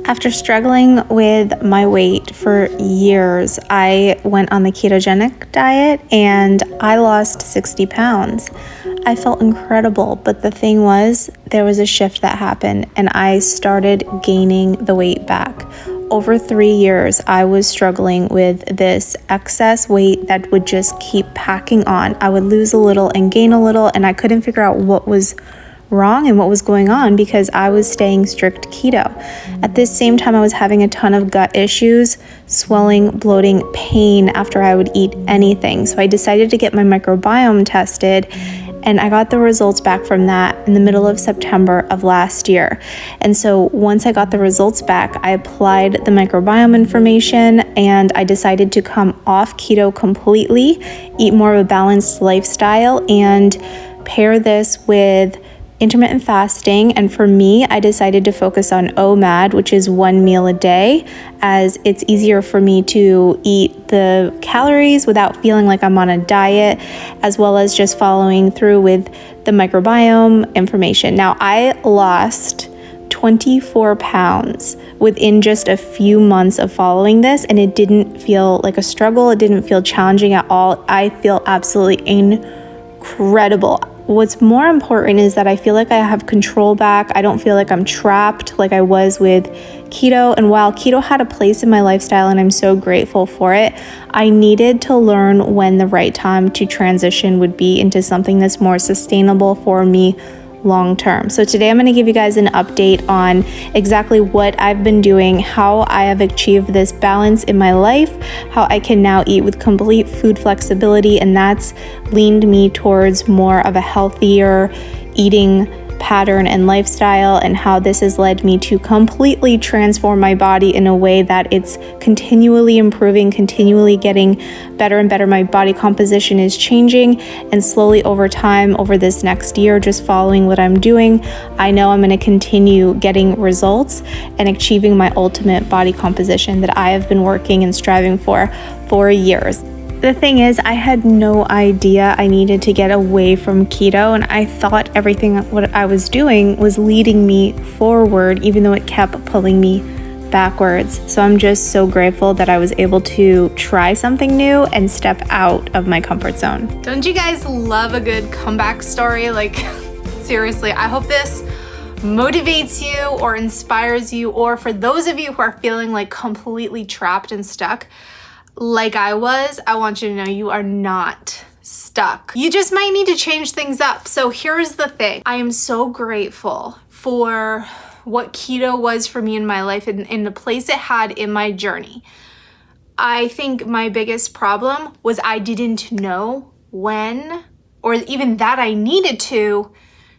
After struggling with my weight for years, I went on the ketogenic diet and I lost 60 pounds. I felt incredible, but the thing was, there was a shift that happened and I started gaining the weight back. Over 3 years, I was struggling with this excess weight that would just keep packing on. I would lose a little and gain a little, and I couldn't figure out what was wrong and what was going on because I was staying strict keto. At this same time, I was having a ton of gut issues, swelling, bloating, pain after I would eat anything. So I decided to get my microbiome tested, and I got the results back from that in the middle of September of last year. And so once I got the results back, I applied the microbiome information and I decided to come off keto completely, eat more of a balanced lifestyle, and pair this with intermittent fasting. And for me, I decided to focus on OMAD, which is 1 meal a day, as it's easier for me to eat the calories without feeling like I'm on a diet, as well as just following through with the microbiome information. Now, I lost 24 pounds within just a few months of following this, and it didn't feel like a struggle. It didn't feel challenging at all. I feel absolutely incredible. What's more important is that I feel like I have control back. I don't feel like I'm trapped like I was with keto. And while keto had a place in my lifestyle and I'm so grateful for it, I needed to learn when the right time to transition would be into something that's more sustainable for me long term. So today I'm going to give you guys an update on exactly what I've been doing, how I have achieved this balance in my life, how I can now eat with complete food flexibility, and that's leaned me towards more of a healthier eating pattern and lifestyle, and how this has led me to completely transform my body in a way that it's continually improving, continually getting better and better. My body composition is changing, and slowly over time, over this next year, just following what I'm doing, I know I'm going to continue getting results and achieving my ultimate body composition that I have been working and striving for years. The thing is, I had no idea I needed to get away from keto, and I thought everything what I was doing was leading me forward, even though it kept pulling me backwards. So I'm just so grateful that I was able to try something new and step out of my comfort zone. Don't you guys love a good comeback story? Like, seriously, I hope this motivates you or inspires you, or for those of you who are feeling like completely trapped and stuck, like I was, I want you to know you are not stuck. You just might need to change things up. So here's the thing. I am so grateful for what keto was for me in my life and the place it had in my journey. I think my biggest problem was I didn't know when, or even that I needed to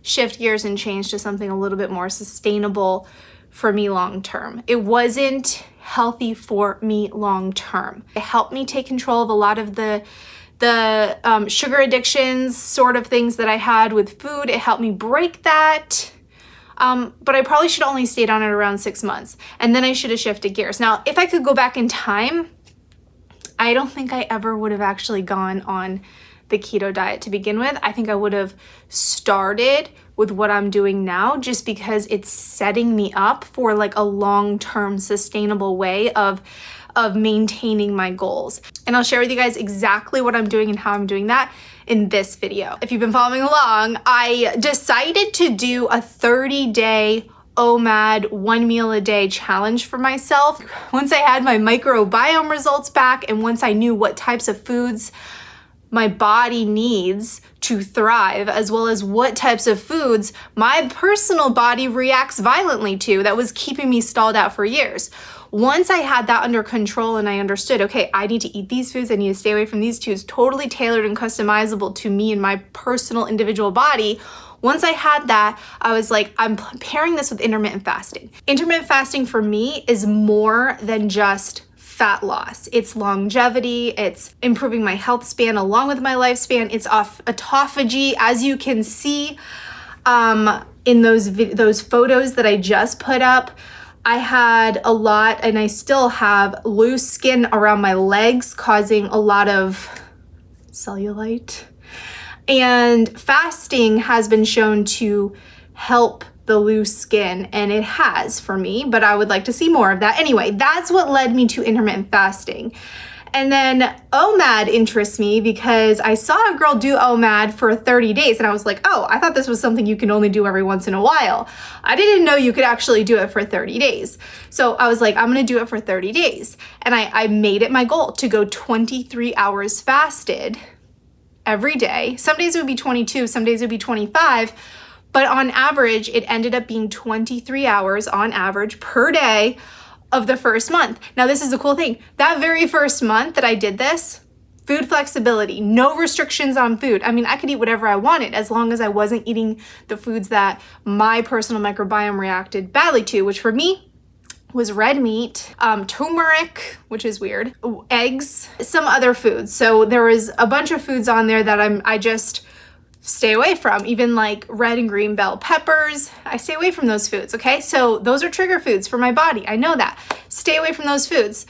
shift gears and change to something a little bit more sustainable for me long term. It wasn't healthy for me long term. It helped me take control of a lot of the sugar addictions sort of things that I had with food. It helped me break that. But I probably should only stayed on it around 6 months, and then I should have shifted gears. Now, if I could go back in time, I don't think I ever would have actually gone on the keto diet to begin with. I think I would have started with what I'm doing now, just because it's setting me up for like a long-term sustainable way of maintaining my goals. And I'll share with you guys exactly what I'm doing and how I'm doing that in this video. If you've been following along, I decided to do a 30-day OMAD 1 meal a day challenge for myself. Once I had my microbiome results back, and once I knew what types of foods my body needs to thrive, as well as what types of foods my personal body reacts violently to, that was keeping me stalled out for years. Once I had that under control and I understood, okay, I need to eat these foods, I need to stay away from these foods, totally tailored and customizable to me and my personal individual body. Once I had that, I was like, I'm pairing this with intermittent fasting. Intermittent fasting for me is more than just fat loss. It's longevity, it's improving my health span along with my lifespan. It's autophagy, as you can see in those photos that I just put up. I had a lot, and I still have, loose skin around my legs, causing a lot of cellulite. And fasting has been shown to help the loose skin, and it has for me, but I would like to see more of that. Anyway, that's what led me to intermittent fasting. And then OMAD interests me because I saw a girl do OMAD for 30 days and I was like, oh, I thought this was something you can only do every once in a while. I didn't know you could actually do it for 30 days. So I was like, I'm gonna do it for 30 days. And I made it my goal to go 23 hours fasted every day. Some days it would be 22, some days it would be 25, but on average, it ended up being 23 hours on average per day of the first month. Now, this is the cool thing. That very first month that I did this, food flexibility, no restrictions on food. I mean, I could eat whatever I wanted as long as I wasn't eating the foods that my personal microbiome reacted badly to, which for me was red meat, turmeric, which is weird, eggs, some other foods. So there was a bunch of foods on there that I just stay away from, even like red and green bell peppers. I stay away from those foods, okay? So those are trigger foods for my body. I know that. Stay away from those foods.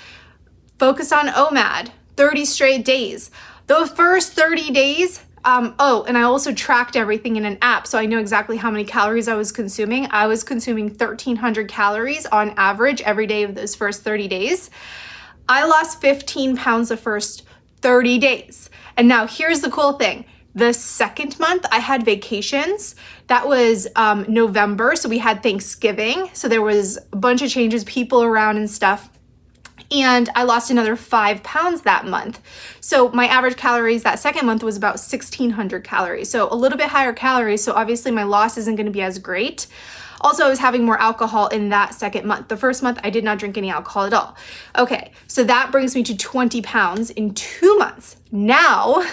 Focus on OMAD, 30 straight days. The first 30 days, oh, and I also tracked everything in an app, so I know exactly how many calories I was consuming. I was consuming 1,300 calories on average every day of those first 30 days. I lost 15 pounds the first 30 days. And now here's the cool thing. The second month, I had vacations. That was November, so we had Thanksgiving. So there was a bunch of changes, people around and stuff. And I lost another 5 pounds that month. So my average calories that second month was about 1,600 calories. So a little bit higher calories, so obviously my loss isn't gonna be as great. Also, I was having more alcohol in that second month. The first month, I did not drink any alcohol at all. Okay, so that brings me to 20 pounds in 2 months. Now,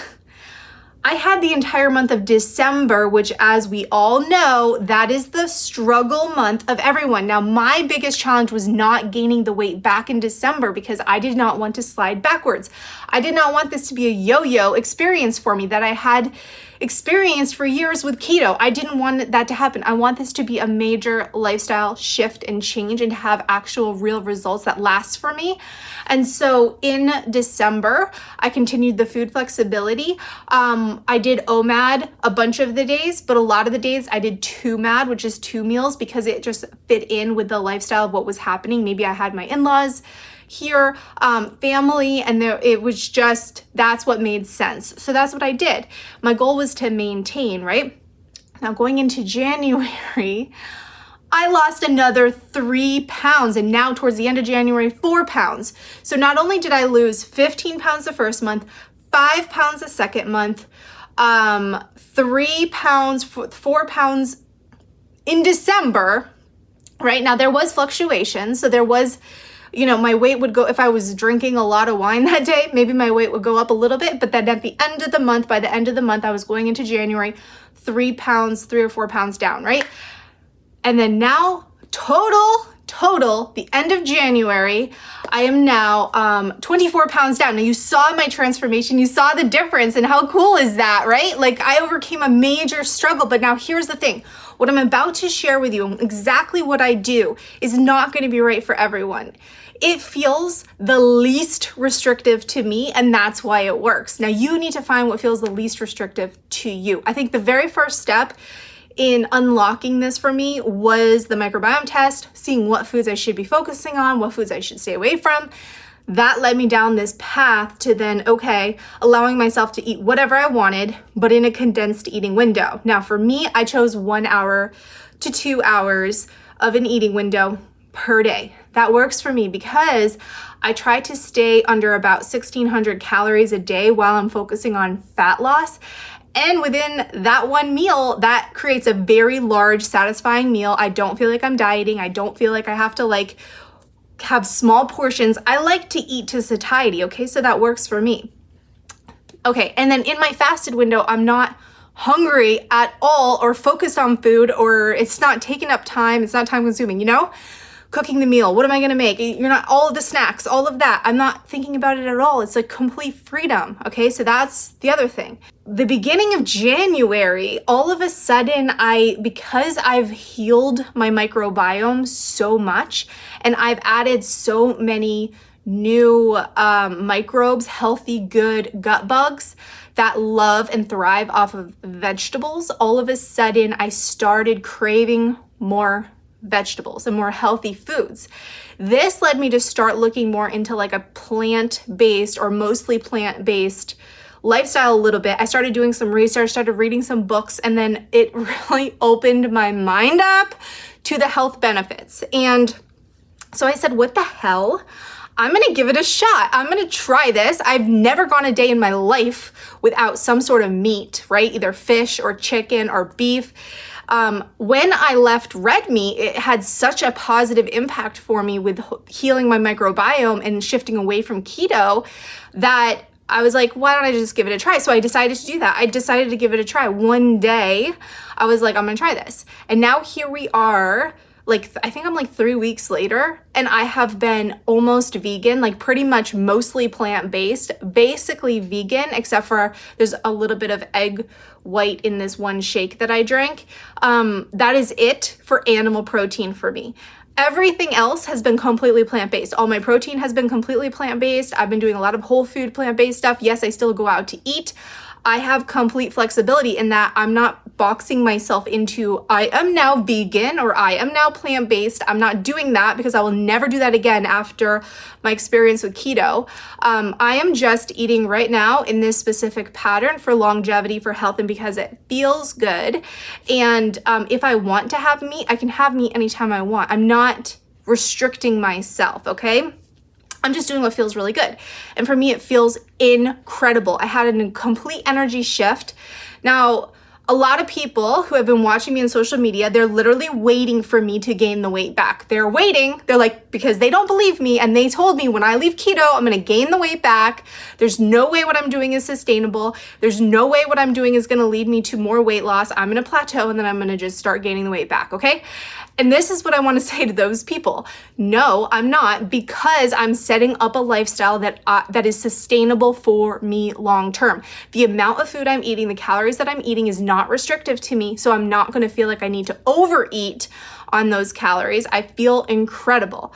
I had the entire month of December, which, as we all know, that is the struggle month of everyone. Now, my biggest challenge was not gaining the weight back in December because I did not want to slide backwards. I did not want this to be a yo-yo experience for me that I had experienced for years with keto. I didn't want that to happen. I want this to be a major lifestyle shift and change and to have actual real results that last for me. And so in December, I continued the food flexibility. I did OMAD a bunch of the days, but a lot of the days I did 2MAD, which is 2 meals, because it just fit in with the lifestyle of what was happening. Maybe I had my in-laws here, family, and it was just, that's what made sense. So that's what I did. My goal was to maintain, right? Now going into January, I lost another 3 pounds, and now towards the end of January, 4 pounds. So not only did I lose 15 pounds the first month, 5 pounds the second month, 3 pounds, 4 pounds in December, right? Now there was fluctuation. So there was, my weight would go, if I was drinking a lot of wine that day, maybe my weight would go up a little bit, but then at the end of the month, by the end of the month, I was going into January, 3 or 4 pounds down, right? And then now total, the end of January, I am now 24 pounds down. Now you saw my transformation, you saw the difference, and how cool is that, right? Like I overcame a major struggle, but now here's the thing. What I'm about to share with you, exactly what I do, is not going to be right for everyone. It feels the least restrictive to me, and that's why it works. Now you need to find what feels the least restrictive to you. I think the very first step in unlocking this for me was the microbiome test, seeing what foods I should be focusing on, what foods I should stay away from. That led me down this path to then, okay, allowing myself to eat whatever I wanted, but in a condensed eating window. Now for me, I chose 1 hour to 2 hours of an eating window per day. That works for me because I try to stay under about 1,600 calories a day while I'm focusing on fat loss. And within that one meal, that creates a very large, satisfying meal. I don't feel like I'm dieting. I don't feel like I have to have small portions. I like to eat to satiety, okay? So that works for me. Okay, and then in my fasted window, I'm not hungry at all or focused on food, or it's not taking up time. It's not time consuming, Cooking the meal, what am I gonna make? You're not, all of the snacks, all of that. I'm not thinking about it at all. It's like complete freedom, okay? So that's the other thing. The beginning of January, all of a sudden because I've healed my microbiome so much and I've added so many new microbes, healthy, good gut bugs that love and thrive off of vegetables, all of a sudden I started craving more vegetables and more healthy foods. This led me to start looking more into like a plant-based or mostly plant-based lifestyle a little bit. I started doing some research, started reading some books, and then it really opened my mind up to the health benefits. And so I said, what the hell? I'm gonna give it a shot. I'm gonna try this. I've never gone a day in my life without some sort of meat, right? Either fish or chicken or beef. When I left red meat, it had such a positive impact for me with healing my microbiome and shifting away from keto that I was like, why don't I just give it a try? So I decided to do that. I decided to give it a try. One day, I was like, I'm gonna try this. And now here we are, like, I think I'm like 3 weeks later, and I have been almost vegan, like pretty much mostly plant-based, basically vegan, except for there's a little bit of egg white in this one shake that I drank. That is it for animal protein for me. Everything else has been completely plant-based. All my protein has been completely plant-based. I've been doing a lot of whole food plant-based stuff. Yes, I still go out to eat. I have complete flexibility in that I'm not boxing myself into I am now vegan or I am now plant-based. I'm not doing that because I will never do that again after my experience with keto. I am just eating right now in this specific pattern for longevity, for health, and because it feels good. And if I want to have meat, I can have meat anytime I want. I'm not restricting myself, okay? I'm just doing what feels really good. And for me, it feels incredible. I had a complete energy shift. Now, a lot of people who have been watching me on social media, they're literally waiting for me to gain the weight back. They're waiting. They're like, because they don't believe me. And they told me when I leave keto, I'm going to gain the weight back. There's no way what I'm doing is sustainable. There's no way what I'm doing is going to lead me to more weight loss. I'm going to plateau and then I'm going to just start gaining the weight back. Okay. And this is what I want to say to those people. No, I'm not, because I'm setting up a lifestyle that is sustainable for me long term. The amount of food I'm eating, the calories that I'm eating is not restrictive to me, so I'm not going to feel like I need to overeat on those calories. I feel incredible.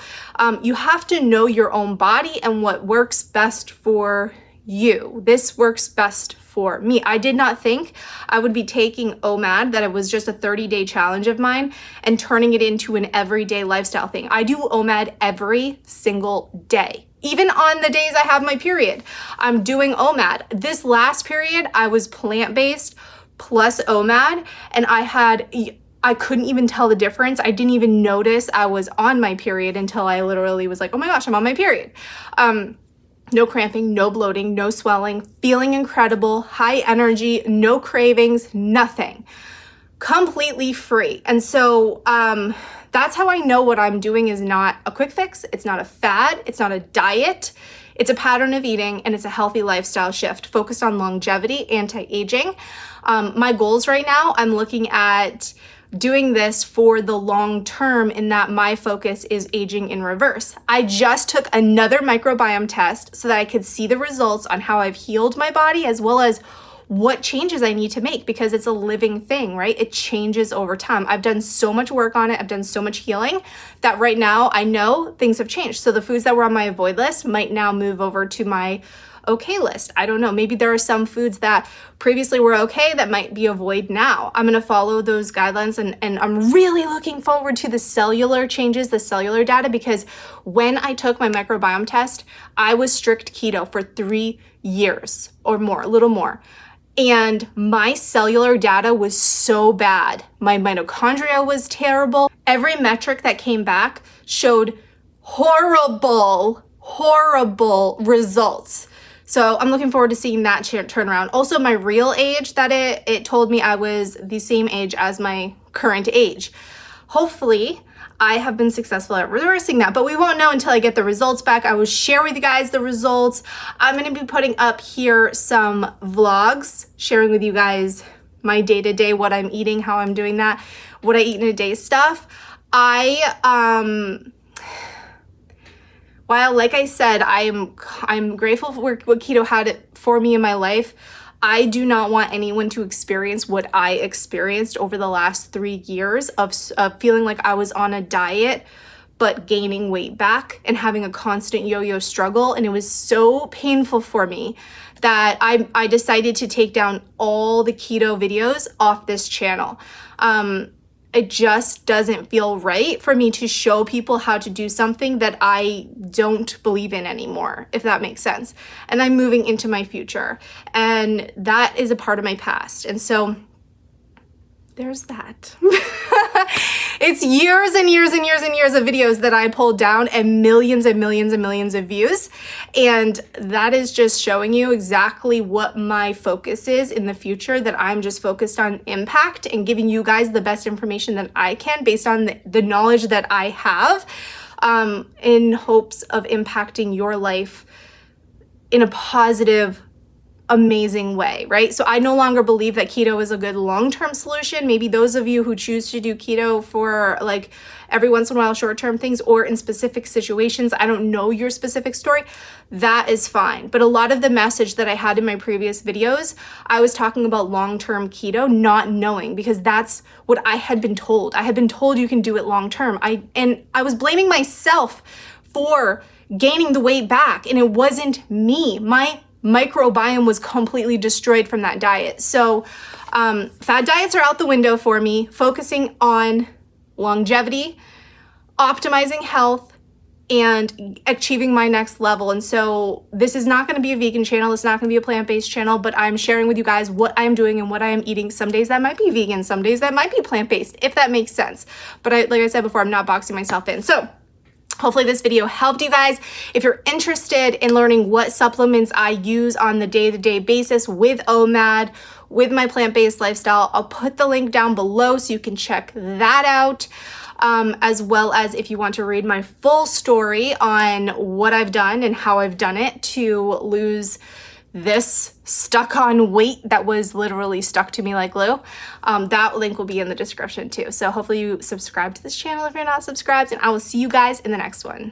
You have to know your own body and what works best for you. This works best for me. I did not think I would be taking OMAD, that it was just a 30-day challenge of mine, and turning it into an everyday lifestyle thing. I do OMAD every single day. Even on the days I have my period, I'm doing OMAD. This last period, I was plant-based plus OMAD, and I couldn't even tell the difference. I didn't even notice I was on my period until I literally was like, oh my gosh, I'm on my period. No cramping, no bloating, no swelling, feeling incredible, high energy, no cravings, nothing. Completely free. And so that's how I know what I'm doing is not a quick fix. It's not a fad. It's not a diet. It's a pattern of eating, and it's a healthy lifestyle shift focused on longevity, anti-aging. My goals right now, I'm looking at doing this for the long term, in that my focus is aging in reverse. I just took another microbiome test so that I could see the results on how I've healed my body, as well as what changes I need to make, because it's a living thing, right? It changes over time. I've done so much work on it. I've done so much healing that right now I know things have changed. So the foods that were on my avoid list might now move over to my okay list. I don't know. Maybe there are some foods that previously were okay that might be avoid now. I'm going to follow those guidelines, and I'm really looking forward to the cellular changes, the cellular data, because when I took my microbiome test, I was strict keto for 3 years or more, a little more. And my cellular data was so bad. My mitochondria was terrible. Every metric that came back showed horrible results. So I'm looking forward to seeing that turn around. Also, my real age, that it told me I was the same age as my current age. Hopefully, I have been successful at reversing that, but we won't know until I get the results back. I will share with you guys the results. I'm going to be putting up here some vlogs, sharing with you guys my day-to-day, what I'm eating, how I'm doing that, what I eat in a day stuff. While, like I said, I'm grateful for what keto had for me in my life, I do not want anyone to experience what I experienced over the last 3 years of feeling like I was on a diet, but gaining weight back and having a constant yo-yo struggle. And it was so painful for me that I decided to take down all the keto videos off this channel. it just doesn't feel right for me to show people how to do something that I don't believe in anymore, if that makes sense. And I'm moving into my future, and that is a part of my past. And so there's that. It's years and years and years and years of videos that I pulled down and millions and millions and millions of views. And that is just showing you exactly what my focus is in the future, that I'm just focused on impact and giving you guys the best information that I can based on the knowledge that I have, in hopes of impacting your life in a positive, amazing way, right? So I no longer believe that keto is a good long-term solution. Maybe those of you who choose to do keto for like every once in a while short-term things or in specific situations, I don't know your specific story, that is fine. But a lot of the message that I had in my previous videos, I was talking about long-term keto, not knowing, because that's what I had been told. I had been told you can do it long-term. I was blaming myself for gaining the weight back, and it wasn't me. My microbiome was completely destroyed from that diet. So fad diets are out the window for me, focusing on longevity, optimizing health, and achieving my next level. And so this is not going to be a vegan channel. It's not going to be a plant-based channel, but I'm sharing with you guys what I'm doing and what I am eating. Some days that might be vegan, some days that might be plant-based, if that makes sense. But like I said before, I'm not boxing myself in. So hopefully this video helped you guys. If you're interested in learning what supplements I use on the day-to-day basis with OMAD, with my plant-based lifestyle, I'll put the link down below so you can check that out. As well as if you want to read my full story on what I've done and how I've done it to lose this stuck on weight that was literally stuck to me like glue. That link will be in the description too. So hopefully you subscribe to this channel if you're not subscribed, and I will see you guys in the next one.